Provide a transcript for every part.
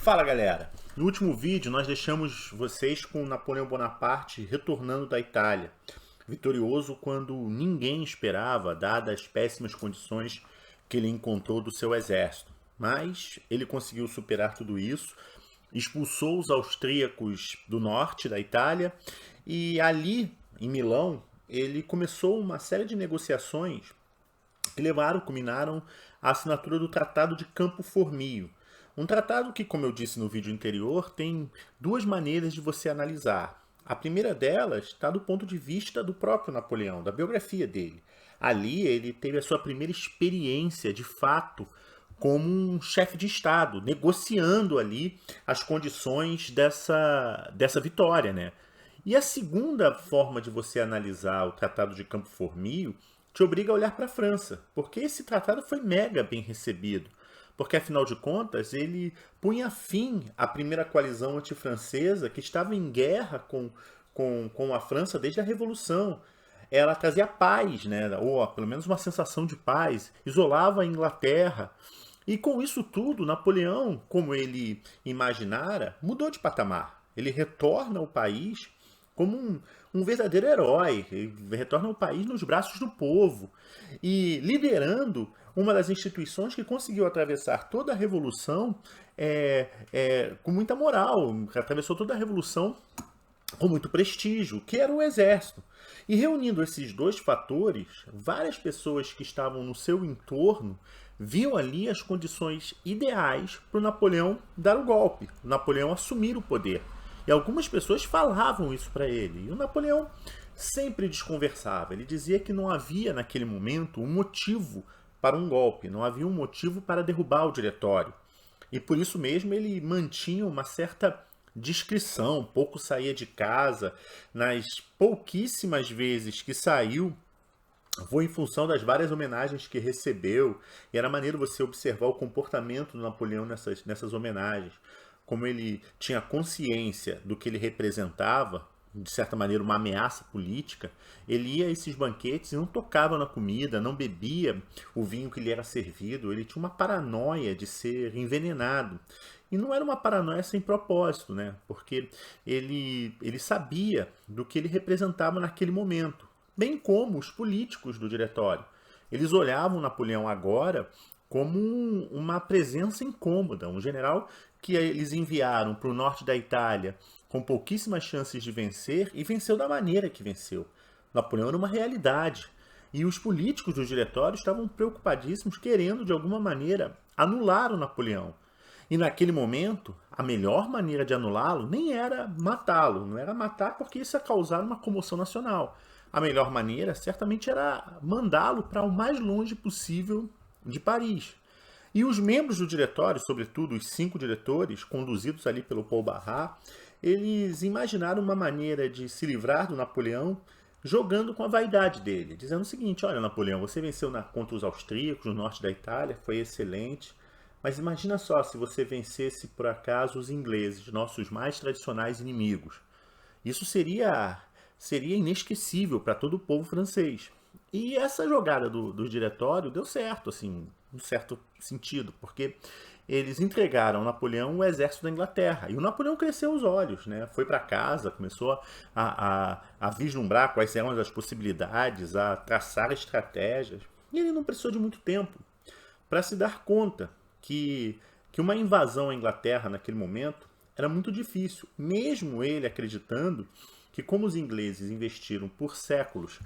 Fala galera! No último vídeo nós deixamos vocês com Napoleão Bonaparte retornando da Itália, vitorioso quando ninguém esperava, dadas as péssimas condições que ele encontrou do seu exército. Mas ele conseguiu superar tudo isso, expulsou os austríacos do norte da Itália e ali, em Milão, ele começou uma série de negociações que culminaram à assinatura do Tratado de Campo Formio. Um tratado que, como eu disse no vídeo anterior, tem duas maneiras de você analisar. A primeira delas está do ponto de vista do próprio Napoleão, da biografia dele. Ali ele teve a sua primeira experiência, de fato, como um chefe de Estado, negociando ali as condições dessa vitória, né? E a segunda forma de você analisar o Tratado de Campo Formio te obriga a olhar para a França, porque esse tratado foi mega bem recebido. Porque, afinal de contas, ele punha fim à primeira coalizão antifrancesa que estava em guerra com a França desde a Revolução. Ela trazia paz, né? Ou pelo menos uma sensação de paz, isolava a Inglaterra. E com isso tudo, Napoleão, como ele imaginara, mudou de patamar. Ele retorna ao país como um verdadeiro herói. Ele retorna ao país nos braços do povo e liderando uma das instituições que conseguiu atravessar toda a Revolução com muita moral, atravessou toda a Revolução com muito prestígio, que era o Exército. E reunindo esses dois fatores, várias pessoas que estavam no seu entorno viam ali as condições ideais para o Napoleão dar o golpe, o Napoleão assumir o poder. E algumas pessoas falavam isso para ele. E o Napoleão sempre desconversava. Ele dizia que não havia naquele momento um motivo para um golpe, não havia um motivo para derrubar o diretório. E por isso mesmo ele mantinha uma certa discrição, pouco saía de casa. Nas pouquíssimas vezes que saiu, foi em função das várias homenagens que recebeu. E era maneiro você observar o comportamento do Napoleão nessas homenagens. Como ele tinha consciência do que ele representava, de certa maneira uma ameaça política, ele ia a esses banquetes e não tocava na comida, não bebia o vinho que lhe era servido, ele tinha uma paranoia de ser envenenado. E não era uma paranoia sem propósito, né? Porque ele sabia do que ele representava naquele momento, bem como os políticos do diretório. Eles olhavam Napoleão agora como uma presença incômoda, um general que eles enviaram para o norte da Itália com pouquíssimas chances de vencer e venceu da maneira que venceu. Napoleão era uma realidade. E os políticos do diretório estavam preocupadíssimos, querendo de alguma maneira anular o Napoleão. E naquele momento, a melhor maneira de anulá-lo nem era matá-lo, não era matar porque isso ia causar uma comoção nacional. A melhor maneira certamente era mandá-lo para o mais longe possível de Paris. E os membros do diretório, sobretudo os 5 diretores, conduzidos ali pelo Paul Barras, eles imaginaram uma maneira de se livrar do Napoleão jogando com a vaidade dele, dizendo o seguinte: olha, Napoleão, você venceu contra os austríacos no norte da Itália, foi excelente, mas imagina só se você vencesse por acaso os ingleses, nossos mais tradicionais inimigos. Isso seria inesquecível para todo o povo francês. E essa jogada do diretório deu certo, assim, em certo sentido, porque eles entregaram ao Napoleão o exército da Inglaterra. E o Napoleão cresceu os olhos, né? Foi para casa, começou a vislumbrar quais eram as possibilidades, a traçar estratégias. E ele não precisou de muito tempo para se dar conta que uma invasão à Inglaterra naquele momento era muito difícil, mesmo ele acreditando que, como os ingleses investiram por séculos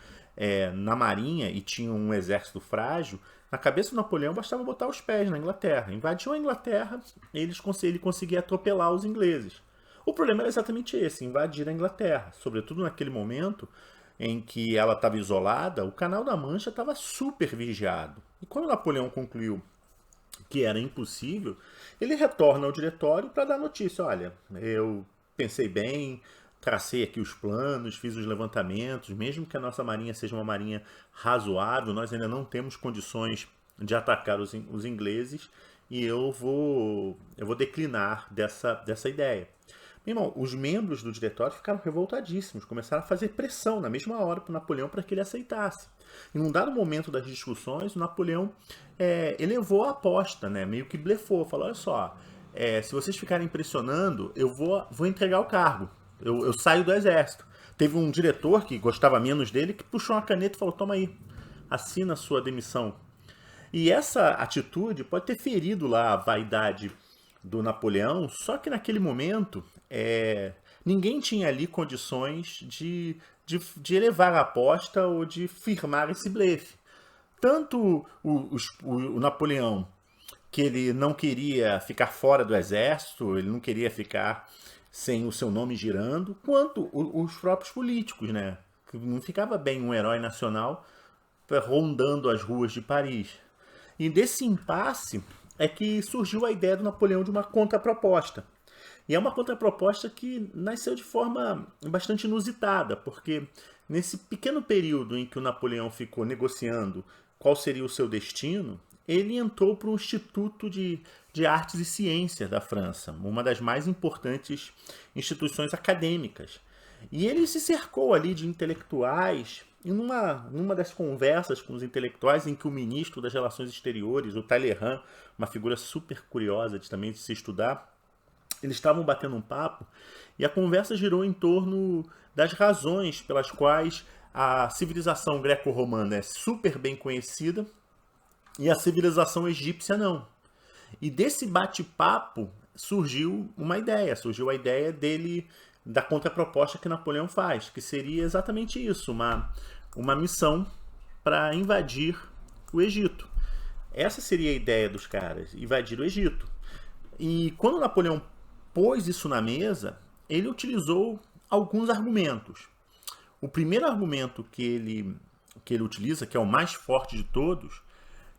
na marinha e tinham um exército frágil, na cabeça do Napoleão bastava botar os pés na Inglaterra. Invadiu a Inglaterra, ele conseguia atropelar os ingleses. O problema era exatamente esse: invadir a Inglaterra, sobretudo naquele momento em que ela estava isolada. O Canal da Mancha estava super vigiado. E quando Napoleão concluiu que era impossível, ele retorna ao diretório para dar notícia: olha, eu pensei bem, tracei aqui os planos, fiz os levantamentos, mesmo que a nossa marinha seja uma marinha razoável, nós ainda não temos condições de atacar os ingleses e eu vou declinar dessa ideia. Meu irmão, os membros do diretório ficaram revoltadíssimos, começaram a fazer pressão na mesma hora para o Napoleão para que ele aceitasse. E num dado momento das discussões, o Napoleão elevou a aposta, né? Meio que blefou, falou: olha só, se vocês ficarem pressionando, eu vou entregar o cargo. Eu saio do exército. Teve um diretor que gostava menos dele que puxou uma caneta e falou: toma aí, assina a sua demissão. E essa atitude pode ter ferido lá a vaidade do Napoleão, só que naquele momento ninguém tinha ali condições de elevar a aposta ou de firmar esse blefe. Tanto o Napoleão, que ele não queria ficar fora do exército, ele não queria ficar sem o seu nome girando, quanto os próprios políticos, né? Que não ficava bem um herói nacional rondando as ruas de Paris. E desse impasse é que surgiu a ideia do Napoleão de uma contraproposta. E é uma contraproposta que nasceu de forma bastante inusitada, porque nesse pequeno período em que o Napoleão ficou negociando qual seria o seu destino, ele entrou para o Instituto de Artes e Ciências da França, uma das mais importantes instituições acadêmicas. E ele se cercou ali de intelectuais, e numa das conversas com os intelectuais, em que o ministro das Relações Exteriores, o Talleyrand, uma figura super curiosa também de se estudar, eles estavam batendo um papo, e a conversa girou em torno das razões pelas quais a civilização greco-romana é super bem conhecida e a civilização egípcia não. E desse bate-papo surgiu a ideia dele, da contraproposta que Napoleão faz, que seria exatamente isso, uma missão para invadir o Egito. Essa seria a ideia dos caras, invadir o Egito. E quando Napoleão pôs isso na mesa, ele utilizou alguns argumentos. O primeiro argumento que ele utiliza, que é o mais forte de todos,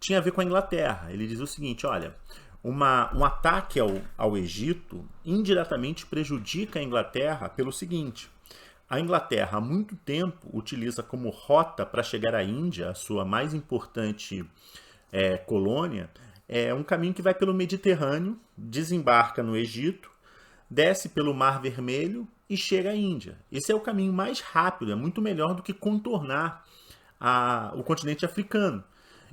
tinha a ver com a Inglaterra. Ele diz o seguinte: olha, um ataque ao Egito indiretamente prejudica a Inglaterra pelo seguinte: a Inglaterra há muito tempo utiliza como rota para chegar à Índia, a sua mais importante colônia, um caminho que vai pelo Mediterrâneo, desembarca no Egito, desce pelo Mar Vermelho e chega à Índia. Esse é o caminho mais rápido, é muito melhor do que contornar o continente africano.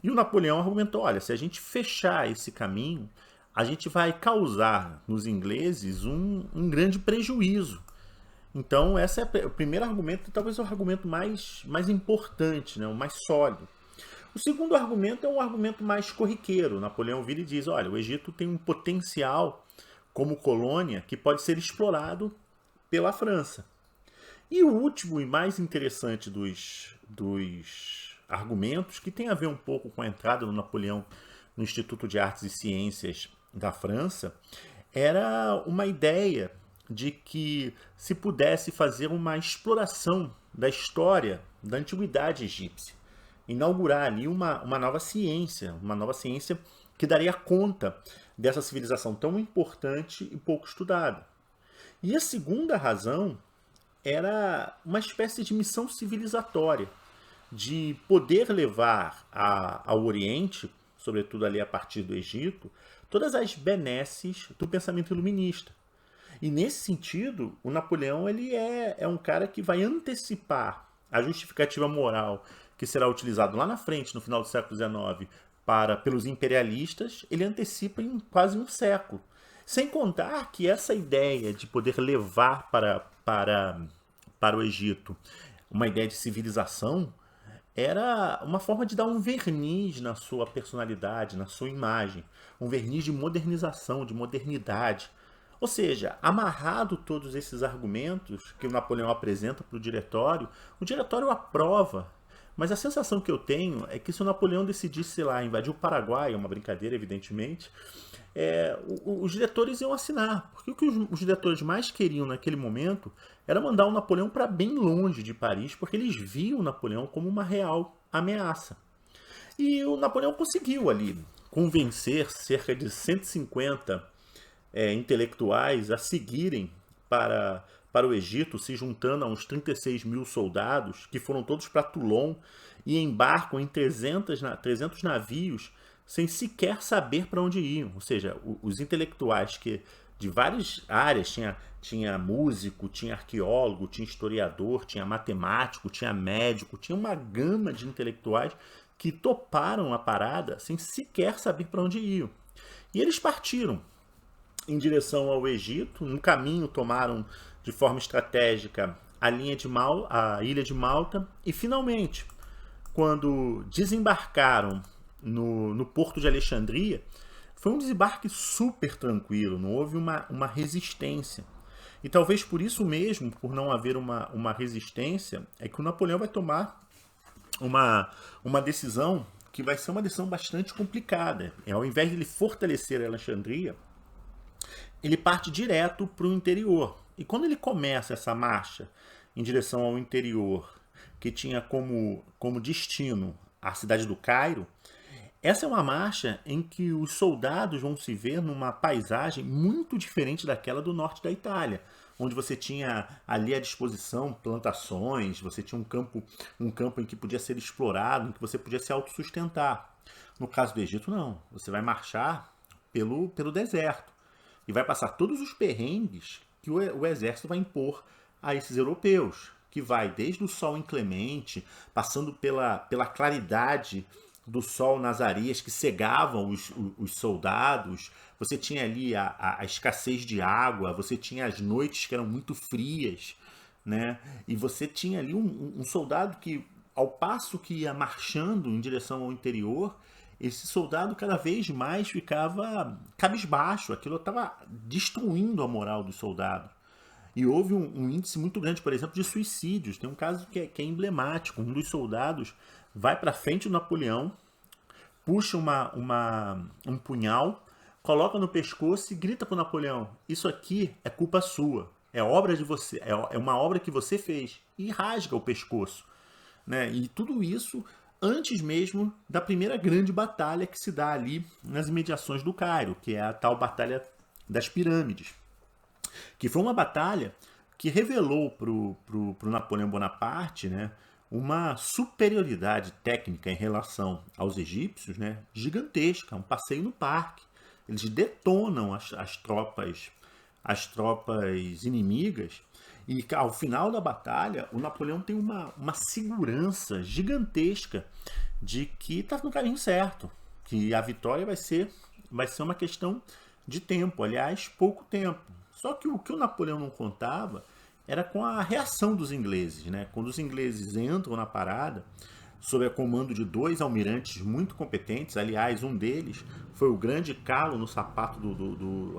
E o Napoleão argumentou: olha, se a gente fechar esse caminho, a gente vai causar nos ingleses um grande prejuízo. Então, esse é o primeiro argumento, talvez o argumento mais importante, né, o mais sólido. O segundo argumento é um argumento mais corriqueiro. Napoleão vira e diz: olha, o Egito tem um potencial como colônia que pode ser explorado pela França. E o último e mais interessante dos argumentos, que tem a ver um pouco com a entrada do Napoleão no Instituto de Artes e Ciências da França, era uma ideia de que se pudesse fazer uma exploração da história da antiguidade egípcia, inaugurar ali uma nova ciência que daria conta dessa civilização tão importante e pouco estudada. E a segunda razão era uma espécie de missão civilizatória, de poder levar ao Oriente, sobretudo ali a partir do Egito, todas as benesses do pensamento iluminista. E nesse sentido, o Napoleão ele é um cara que vai antecipar a justificativa moral que será utilizado lá na frente, no final do século XIX, pelos imperialistas. Ele antecipa em quase um século. Sem contar que essa ideia de poder levar para o Egito uma ideia de civilização era uma forma de dar um verniz na sua personalidade, na sua imagem, um verniz de modernização, de modernidade. Ou seja, amarrado todos esses argumentos que o Napoleão apresenta para o diretório aprova. Mas a sensação que eu tenho é que se o Napoleão decidisse, sei lá, invadir o Paraguai, é uma brincadeira, evidentemente, os diretores iam assinar. Porque o que os diretores mais queriam naquele momento era mandar o Napoleão para bem longe de Paris, porque eles viam o Napoleão como uma real ameaça. E o Napoleão conseguiu ali convencer cerca de 150 intelectuais a seguirem para o Egito, se juntando a uns 36 mil soldados, que foram todos para Toulon e embarcam em 300 navios sem sequer saber para onde iam. Ou seja, os intelectuais que de várias áreas, tinha músico, tinha arqueólogo, tinha historiador, tinha matemático, tinha médico, tinha uma gama de intelectuais que toparam a parada sem sequer saber para onde iam. E eles partiram. em direção ao Egito. No caminho tomaram de forma estratégica a ilha de Malta e finalmente, quando desembarcaram no porto de Alexandria, foi um desembarque super tranquilo, não houve uma resistência. E talvez por isso mesmo, por não haver uma resistência, é que o Napoleão vai tomar uma decisão que vai ser uma decisão bastante complicada. Ao invés de ele fortalecer a Alexandria, ele parte direto para o interior. E quando ele começa essa marcha em direção ao interior, que tinha como destino a cidade do Cairo, essa é uma marcha em que os soldados vão se ver numa paisagem muito diferente daquela do norte da Itália, onde você tinha ali à disposição plantações, você tinha um campo em que podia ser explorado, em que você podia se autossustentar. No caso do Egito, não. Você vai marchar pelo deserto e vai passar todos os perrengues que o exército vai impor a esses europeus, que vai desde o sol inclemente, passando pela claridade do sol nas areias que cegavam os soldados, você tinha ali a escassez de água, você tinha as noites que eram muito frias, né? E você tinha ali um soldado que, ao passo que ia marchando em direção ao interior, esse soldado cada vez mais ficava cabisbaixo, aquilo estava destruindo a moral dos soldados. E houve um índice muito grande, por exemplo, de suicídios. Tem um caso que é emblemático. Um dos soldados vai para frente do Napoleão, puxa um punhal, coloca no pescoço e grita para o Napoleão: isso aqui é culpa sua, é obra de você, é uma obra que você fez. E rasga o pescoço. Né? E tudo isso antes mesmo da primeira grande batalha que se dá ali nas imediações do Cairo, que é a tal Batalha das Pirâmides. Que foi uma batalha que revelou para o Napoleão Bonaparte, né, uma superioridade técnica em relação aos egípcios, né, gigantesca, um passeio no parque. Eles detonam as tropas inimigas e ao final da batalha o Napoleão tem uma segurança gigantesca de que está no caminho certo, que a vitória vai ser uma questão de tempo, aliás, pouco tempo. Só que o que o Napoleão não contava era com a reação dos ingleses, né? Quando os ingleses entram na parada, sob o comando de dois almirantes muito competentes, aliás, um deles foi o grande calo no sapato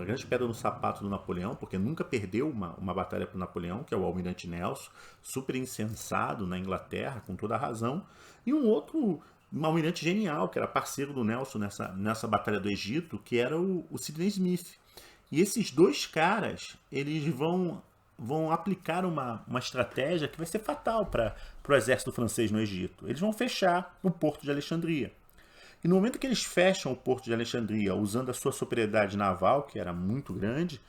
a grande pedra no sapato do Napoleão, porque nunca perdeu uma batalha para o Napoleão, que é o almirante Nelson, super insensado na Inglaterra, com toda a razão, e um almirante genial, que era parceiro do Nelson nessa batalha do Egito, que era o Sidney Smith. E esses dois caras, eles vão aplicar uma estratégia que vai ser fatal para o exército francês no Egito. Eles vão fechar o porto de Alexandria. E no momento que eles fecham o porto de Alexandria, usando a sua superioridade naval, que era muito grande,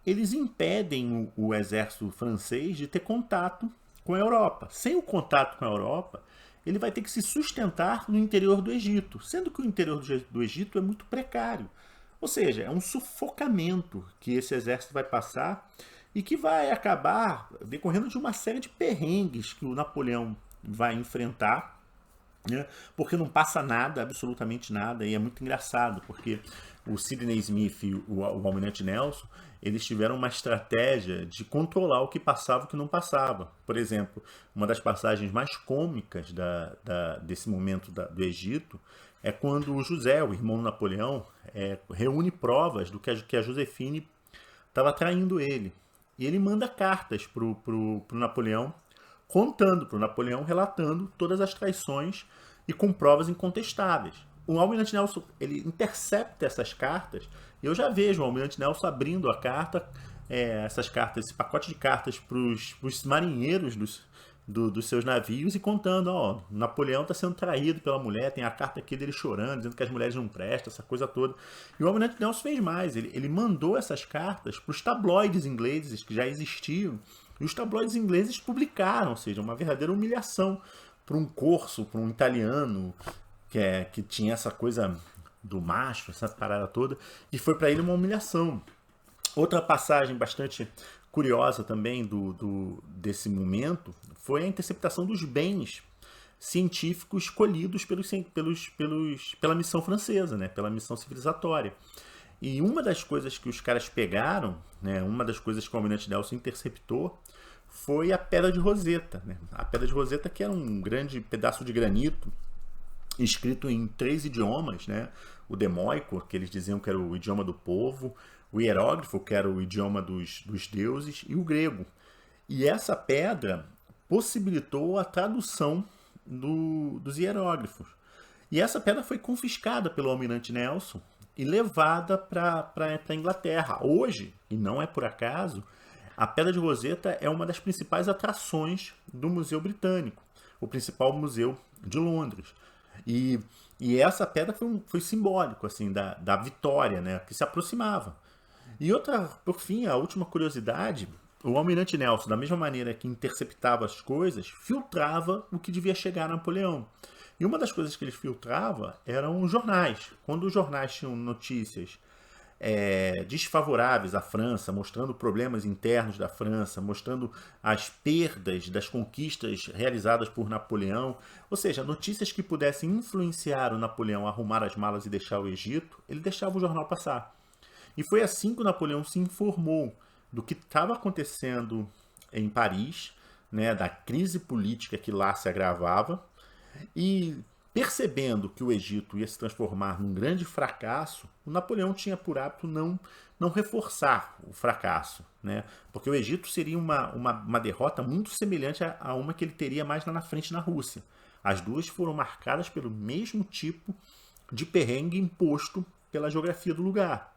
eles impedem o exército francês de ter contato com a Europa. Sem o contato com a Europa, ele vai ter que se sustentar no interior do Egito, sendo que o interior do Egito é muito precário. Ou seja, é um sufocamento que esse exército vai passar e que vai acabar decorrendo de uma série de perrengues que o Napoleão vai enfrentar, né? Porque não passa nada, absolutamente nada, e é muito engraçado, porque o Sidney Smith e o almirante Nelson, eles tiveram uma estratégia de controlar o que passava e o que não passava. Por exemplo, uma das passagens mais cômicas desse momento do Egito é quando o José, o irmão do Napoleão, reúne provas do que a Josefine estava traindo ele. E ele manda cartas pro Napoleão, contando para o Napoleão, relatando todas as traições e com provas incontestáveis. O almirante Nelson, ele intercepta essas cartas, e eu já vejo o almirante Nelson abrindo a carta, essas cartas, esse pacote de cartas para os marinheiros dos seus navios e contando: ó, Napoleão está sendo traído pela mulher, tem a carta aqui dele chorando, dizendo que as mulheres não prestam, essa coisa toda. E o almirante Nelson fez mais, ele mandou essas cartas para os tabloides ingleses que já existiam, e os tabloides ingleses publicaram, ou seja, uma verdadeira humilhação para um corso, para um italiano que tinha essa coisa do macho, essa parada toda, e foi para ele uma humilhação. Outra passagem bastante curiosa também desse momento foi a interceptação dos bens científicos colhidos pela missão francesa, né, pela missão civilizatória. E uma das coisas que os caras pegaram, né, uma das coisas que o Almirante Nelson interceptou, foi a Pedra de Roseta, né? A Pedra de Roseta, que era um grande pedaço de granito escrito em 3 idiomas, né? O demóico, que eles diziam que era o idioma do povo, o hierógrafo, que era o idioma dos deuses, e o grego. E essa pedra possibilitou a tradução dos hieróglifos. E essa pedra foi confiscada pelo Almirante Nelson e levada para a Inglaterra. Hoje, e não é por acaso, a Pedra de Roseta é uma das principais atrações do Museu Britânico, o principal museu de Londres. E essa pedra foi simbólico assim da vitória, né, que se aproximava. E outra, por fim, a última curiosidade, o Almirante Nelson, da mesma maneira que interceptava as coisas, filtrava o que devia chegar a Napoleão. E uma das coisas que ele filtrava eram os jornais. Quando os jornais tinham notícias desfavoráveis à França, mostrando problemas internos da França, mostrando as perdas das conquistas realizadas por Napoleão, ou seja, notícias que pudessem influenciar o Napoleão a arrumar as malas e deixar o Egito, ele deixava o jornal passar. E foi assim que o Napoleão se informou do que estava acontecendo em Paris, né, da crise política que lá se agravava, e percebendo que o Egito ia se transformar num grande fracasso, o Napoleão tinha por hábito não reforçar o fracasso, né? Porque o Egito seria uma derrota muito semelhante a uma que ele teria mais lá na frente na Rússia. As duas foram marcadas pelo mesmo tipo de perrengue imposto pela geografia do lugar.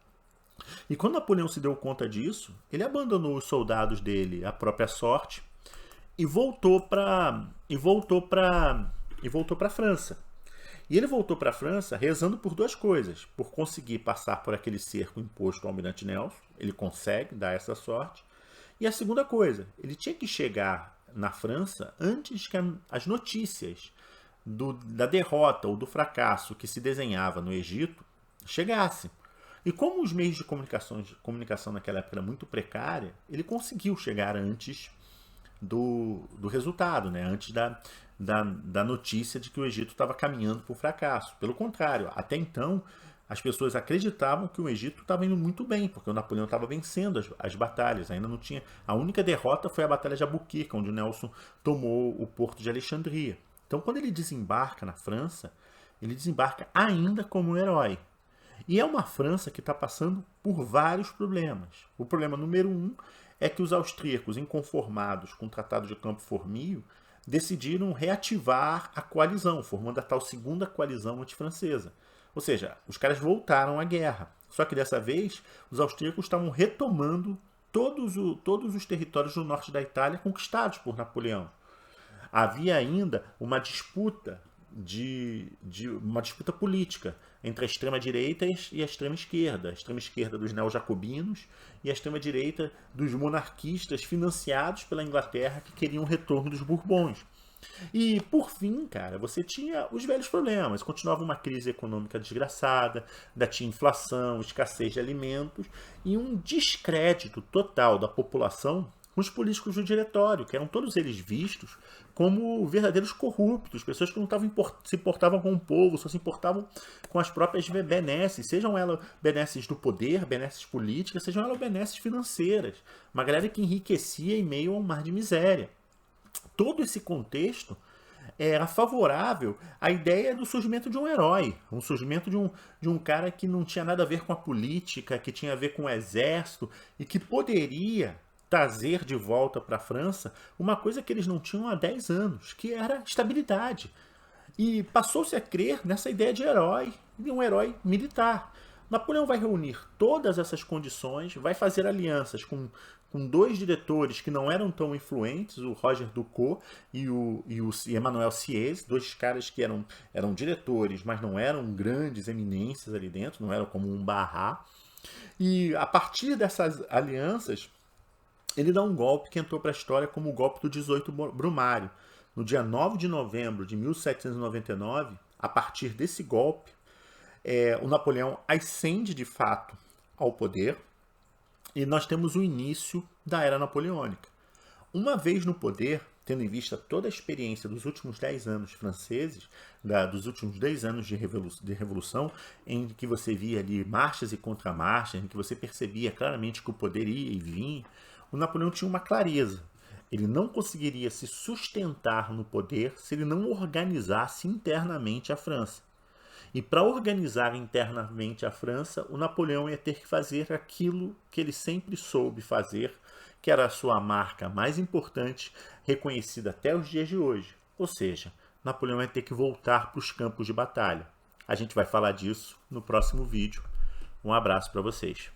E quando Napoleão se deu conta disso, ele abandonou os soldados dele à própria sorte e voltou para a França. E ele voltou para a França rezando por duas coisas: por conseguir passar por aquele cerco imposto ao Almirante Nelson, ele consegue dar essa sorte. E a segunda coisa, ele tinha que chegar na França antes que as notícias da derrota ou do fracasso que se desenhava no Egito chegassem. E como os meios de comunicação naquela época eram muito precária, ele conseguiu chegar antes do resultado, né? Antes da notícia de que o Egito estava caminhando para o fracasso. Pelo contrário, até então as pessoas acreditavam que o Egito estava indo muito bem, porque o Napoleão estava vencendo as batalhas. Ainda não tinha. A única derrota foi a Batalha de Albuquerque, onde o Nelson tomou o porto de Alexandria. Então, quando ele desembarca na França, ele desembarca ainda como um herói. E é uma França que está passando por vários problemas. O problema número 1 é que os austríacos, inconformados com o Tratado de Campo Formio, decidiram reativar a coalizão, formando a tal segunda coalizão antifrancesa. Ou seja, os caras voltaram à guerra. Só que dessa vez, os austríacos estavam retomando todos os territórios do norte da Itália conquistados por Napoleão. Havia ainda uma disputa uma disputa política entre a extrema-direita e a extrema-esquerda. A extrema-esquerda dos neojacobinos e a extrema-direita dos monarquistas financiados pela Inglaterra que queriam o retorno dos Bourbons. E, por fim, cara, você tinha os velhos problemas. Continuava uma crise econômica desgraçada, ainda tinha inflação, escassez de alimentos e um descrédito total da população com os políticos do diretório, que eram todos eles vistos como verdadeiros corruptos, pessoas que não se importavam com o povo, só se importavam com as próprias benesses, sejam elas benesses do poder, benesses políticas, sejam elas benesses financeiras. Uma galera que enriquecia em meio a um mar de miséria. Todo esse contexto era favorável à ideia do surgimento de um herói, um surgimento de um cara que não tinha nada a ver com a política, que tinha a ver com o exército e que poderia trazer de volta para a França uma coisa que eles não tinham há 10 anos, que era estabilidade. E passou-se a crer nessa ideia de herói, de um herói militar. Napoleão vai reunir todas essas condições, vai fazer alianças com dois diretores que não eram tão influentes, o Roger Ducos e o Emmanuel Sieyès, dois caras que eram diretores, mas não eram grandes eminências ali dentro, não eram como um Barras. E a partir dessas alianças, ele dá um golpe que entrou para a história como o golpe do 18 Brumário. No dia 9 de novembro de 1799, a partir desse golpe, o Napoleão ascende de fato ao poder e nós temos o início da Era Napoleônica. Uma vez no poder, tendo em vista toda a experiência dos últimos 10 anos franceses, dos últimos 10 anos de revolução, em que você via ali marchas e contramarchas, em que você percebia claramente que o poder ia e vinha, o Napoleão tinha uma clareza. Ele não conseguiria se sustentar no poder se ele não organizasse internamente a França. E para organizar internamente a França, o Napoleão ia ter que fazer aquilo que ele sempre soube fazer, que era a sua marca mais importante, reconhecida até os dias de hoje. Ou seja, Napoleão ia ter que voltar para os campos de batalha. A gente vai falar disso no próximo vídeo. Um abraço para vocês.